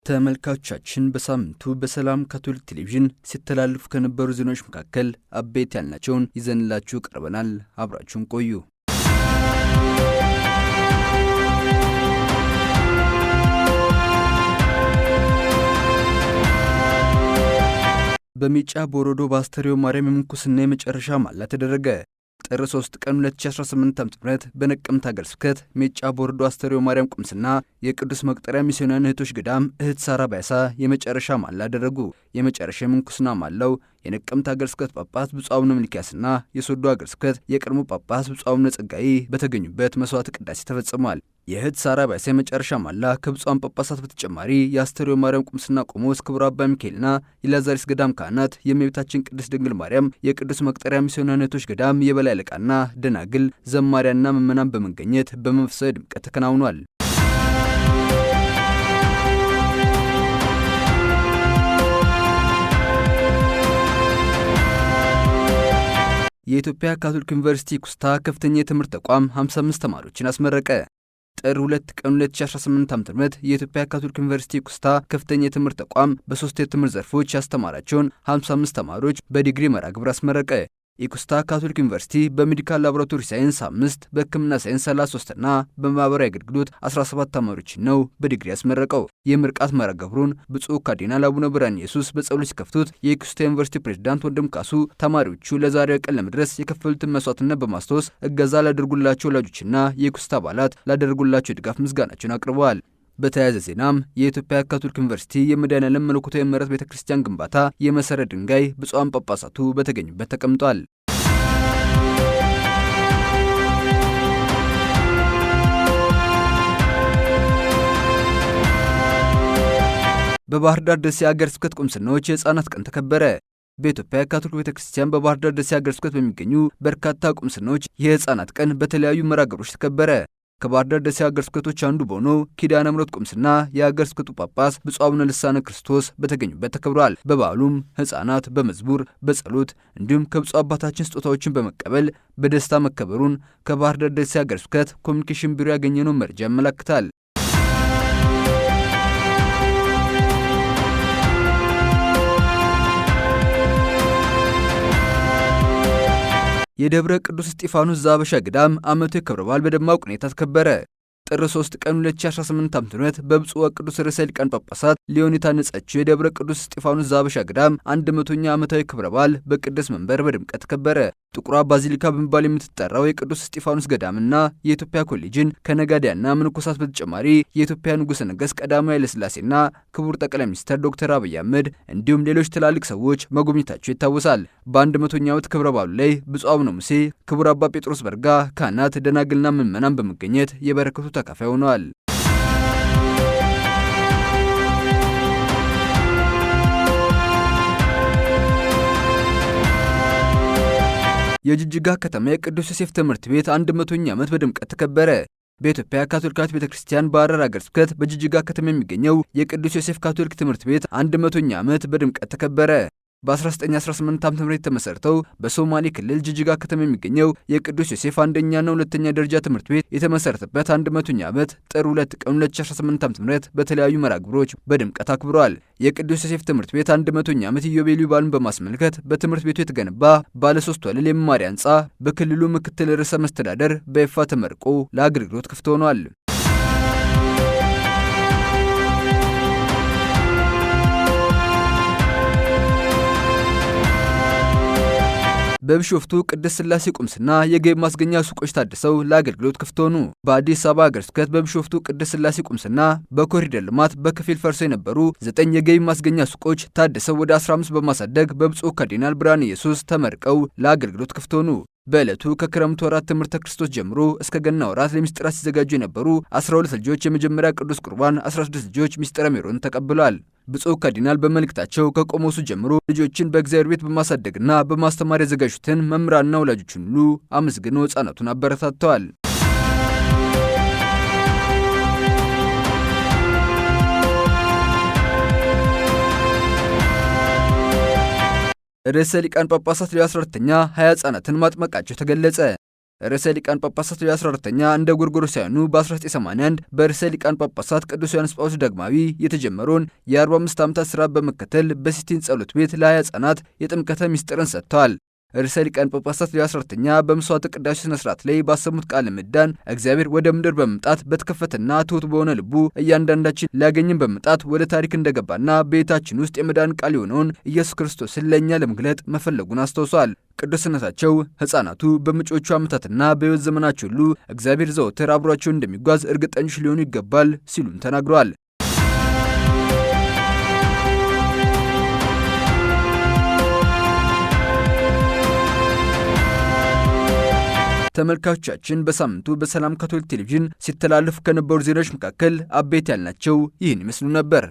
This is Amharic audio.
ተመልካቾቻችን በሳምንቱ በሰላም ካቶሊክ ቴሌቪዥን ሲተላለፉ ከነበሩ ዜናዎች መካከል አበይት ያልናቸውን ይዘንላችሁ ቀርበናል። አብራችሁን ቆዩ። በሚጫ ቦሮዶ በአስተርዮ ማርያም የምንኩስና የመጨረሻ ማላ ተደረገ። ጥር 3 ቀን 2018 ዓ.ም በነቀምት ሀገረ ስብከት ሚጫ ቦሮዶ አስተርዮ ማርያም ቁምስና የቅዱስ መቅጠሪያ ሚስዮናውያን እህቶች ገዳም እህት ሳራ ባይሳ የመጨረሻ ማላ አደረጉ። የመጨረሻ የምንኩስና ማላው የነቀምት ሀገረ ስብከት ጳጳስ ብፁዕ አቡነ ሚልኪያስና የሶዶ ሀገረ ስብከት የቀድሞ ጳጳስ ብፁዕ አቡነ ጸጋዬ በተገኙበት መስዋዕተ ቅዳሴ ተፈጽሟል። የእህት ሳራ ባይሳ የመጨረሻ ማላ ከብፁዓን ጳጳሳት በተጨማሪ የአስተርዮ ማርያም ቁምስና ቆሞስ ክቡር አባ ሚካኤልና የላዛሪስ ገዳም ካህናት፣ የእመቤታችን ቅድስት ድንግል ማርያም የቅዱስ መቅጠሪያ ሚስዮናውያን እህቶች ገዳም የበላይ አለቃና ደናግል፣ ዘማሪያንና ምዕመናን በመገኘት በመንፈሳዊ ድምቀት ተከናውኗል። የኢትዮጵያ ካቶሊክ ዩኒቨርሲቲ ኩስታ ከፍተኛ የትምህርት ተቋም 55 ተማሪዎችን አስመረቀ። ጥር 2 ቀን 2018 ዓ.ም የኢትዮጵያ ካቶሊክ ዩኒቨርሲቲ ኩስታ ከፍተኛ የትምህርት ተቋም በ3 የትምህርት ዘርፎች ያስተማራቸውን 55 ተማሪዎች በዲግሪ መርሃ ግብር አስመረቀ። የኩስታ ካቶሊክ ዩኒቨርሲቲ በሜዲካል ላቦራቶሪ ሳይንስ 5 በሕክምና ሳይንስ 33 እና በማህበራዊ አገልግሎት 17 ተማሪዎችን ነው በዲግሪ ያስመረቀው። የምርቃት መርሃ ግብሩን ብፁዕ ካርዲናል አቡነ ብርሃነ ኢየሱስ በጸሎት ሲከፍቱት የኩስታ ዩኒቨርሲቲ ፕሬዝዳንት ወንድም ካሱ ተማሪዎቹ ለዛሬው ቀን ለመድረስ የከፈሉትን መስዋዕትነት በማስታወስ እገዛ ላደረጉላቸው ወላጆችና የኩስታ አባላት ላደረጉላቸው ድጋፍ ምስጋናቸውን አቅርበዋል። በተያያዘ ዜናም የኢትዮጵያ ካቶሊክ ዩኒቨርሲቲ የመድኃኔዓለም መለኮታዊ ምሕረት ቤተክርስቲያን ግንባታ የመሰረት ድንጋይ ብፁዓን ጳጳሳቱ በተገኙበት ተቀምጧል። በባህር ዳር ደሴ ሀገረ ስብከት ቁምስናዎች የሕፃናት ቀን ተከበረ። በኢትዮጵያ ካቶሊክ ቤተክርስቲያን በባህር ዳር ደሴ ሀገረ ስብከት በሚገኙ በርካታ ቁምስናዎች የሕፃናት ቀን በተለያዩ መርሃ ግብሮች ተከበረ። ከባህር ዳር ደሴ ሀገረ ስብከቶች አንዱ በሆነው ኪዳነ ምሕረት ቁምስና የሀገረ ስብከቱ ጳጳስ ብፁዕ አቡነ ልሳነ ክርስቶስ በተገኙበት ተከብሯል። በበዓሉም ሕፃናት በመዝሙር በጸሎት እንዲሁም ከብፁዕ አባታችን ስጦታዎችን በመቀበል በደስታ መከበሩን ከባህር ዳር ደሴ ሀገረ ስብከት ኮሚኒኬሽን ቢሮ ያገኘነው መረጃ ያመለክታል። የደብረ ቅዱስ እስጢፋኖስ ዘአበሻ ገዳም ዓመታዊ ክብረ በዓል በደማቅ ሁኔታ ተከበረ። ጥር 3 ቀን 2018 ዓ.ም በብፁዕ ወቅዱስ ርዕሰ ሊቃነ ጳጳሳት ሊዮን የታነጸችው የደብረ ቅዱስ እስጢፋኖስ ዘአበሻ ገዳም 100ኛ ዓመታዊ ክብረ በዓል በቅዱስ መንበር በድምቀት ተከበረ። ጥቁሯ ባዚሊካ በመባል የምትጠራው የቅዱስ እስጢፋኖስ ገዳምና የኢትዮጵያ ኮሌጅን ከነጋዴያንና መነኮሳት በተጨማሪ የኢትዮጵያ ንጉሠ ነገሥት ቀዳማዊ ኃይለ ሥላሴና ክቡር ጠቅላይ ሚኒስትር ዶክተር አብይ አህመድ እንዲሁም ሌሎች ትላልቅ ሰዎች መጎብኘታቸው ይታወሳል። በ100ኛው ዓመት ክብረ በዓሉ ላይ ብፁዕ አቡነ ሙሴ፣ ክቡር አባ ጴጥሮስ በርጋ፣ ካህናት፣ ደናግልና ምዕመናን በመገኘት የበረከቱ ተካፋይ ሆነዋል። የጅጅጋ ከተማ የቅዱስ ዮሴፍ ትምህርት ቤት 100ኛ ዓመት በድምቀት ተከበረ። በኢትዮጵያ ካቶሊካዊት ቤተክርስቲያን በሐረር ሀገረ ስብከት በጅጅጋ ከተማ የሚገኘው የቅዱስ ዮሴፍ ካቶሊክ ትምህርት ቤት 100ኛ ዓመት በድምቀት ተከበረ። በ1918 ዓ.ም የተመሰረተው በሶማሌ ክልል ጅጅጋ ከተማ የሚገኘው የቅዱስ ዮሴፍ አንደኛና ሁለተኛ ደረጃ ትምህርት ቤት የተመሰረተበት 100ኛ ዓመት ጥር 2 ቀን 2018 ዓ.ም በተለያዩ መርሃ ግብሮች በድምቀት አክብሯል። የቅዱስ ዮሴፍ ትምህርት ቤት 100ኛ ዓመት ኢዮቤልዩ በዓሉን በማስመልከት በትምህርት ቤቱ የተገነባ ባለ 3 ወለል የመማሪያ ህንፃ በክልሉ ምክትል ርዕሰ መስተዳደር በይፋ ተመርቆ ለአገልግሎት ክፍት ሆኗል። በቢሾፍቱ ቅድስት ሥላሴ ቁምስና የገቢ ማስገኛ ሱቆች ታድሰው ለአገልግሎት ክፍት ሆኑ። በአዲስ አበባ ሀገረ ስብከት በቢሾፍቱ ቅድስት ሥላሴ ቁምስና በኮሪደር ልማት በከፊል ፈርሰው የነበሩ 9 የገቢ ማስገኛ ሱቆች ታድሰው ወደ 15 በማሳደግ በብፁዕ ካርዲናል ብርሃነ ኢየሱስ ተመርቀው ለአገልግሎት ክፍት ሆኑ። በዕለቱ ከክረምቱ ወራት ትምህርተ ክርስቶስ ጀምሮ እስከ ገና ወራት ለምስጢራት ሲዘጋጁ የነበሩ 12 ልጆች የመጀመሪያ ቅዱስ ቁርባን፣ 16 ልጆች ምስጢረ ሜሮን ተቀብለዋል። ብፁዕ ካርዲናል በመልእክታቸው ከቆሞሱ ጀምሮ ልጆችን በእግዚአብሔር ቤት በማሳደግና በማስተማር ያዘጋጁትን መምህራንና ወላጆችን ሁሉ አመስግነው ሕፃናቱን አበረታተዋል። ርዕሰ ሊቃነ ጳጳሳት ሌዮ 14ኛ 20 ሕፃናትን ማጥመቃቸው ተገለጸ። ርዕሰ ሊቃነ ጳጳሳት ሌዮ 14ኛ እንደ ጎርጎሮሳውያኑ በ1981 በርዕሰ ሊቃነ ጳጳሳት ቅዱስ ዮሐንስ ጳውሎስ ዳግማዊ የተጀመረውን የ45 ዓመታት ሥራ በመከተል በሲስቲን ጸሎት ቤት ለ20 ሕፃናት የጥምቀተ ምስጢርን ሰጥተዋል። ርዕሰ ሊቃነ ጳጳሳት ሌዮ 14ኛ በመስዋዕተ ቅዳሴ ሥነ ሥርዓት ላይ ባሰሙት ቃለ ምዕዳን እግዚአብሔር ወደ ምድር በመምጣት በተከፈተና ትሑት በሆነ ልቡ እያንዳንዳችን ሊያገኝን በመምጣት ወደ ታሪክ እንደገባና በቤታችን ውስጥ የመዳን ቃል የሆነውን ኢየሱስ ክርስቶስን ለእኛ ለመግለጥ መፈለጉን አስታውሷል። ቅዱስነታቸው ሕፃናቱ በመጪዎቹ ዓመታትና በሕይወት ዘመናቸው ሁሉ እግዚአብሔር ዘወትር አብሯቸው እንደሚጓዝ እርግጠኞች ሊሆኑ ይገባል ሲሉም ተናግረዋል። ተመልካቾቻችን በሳምንቱ በሰላም ካቶሊክ ቴሌቪዥን ሲተላለፉ ከነበሩ ዜናዎች መካከል አበይት ያልናቸው ይህን ይመስሉ ነበር።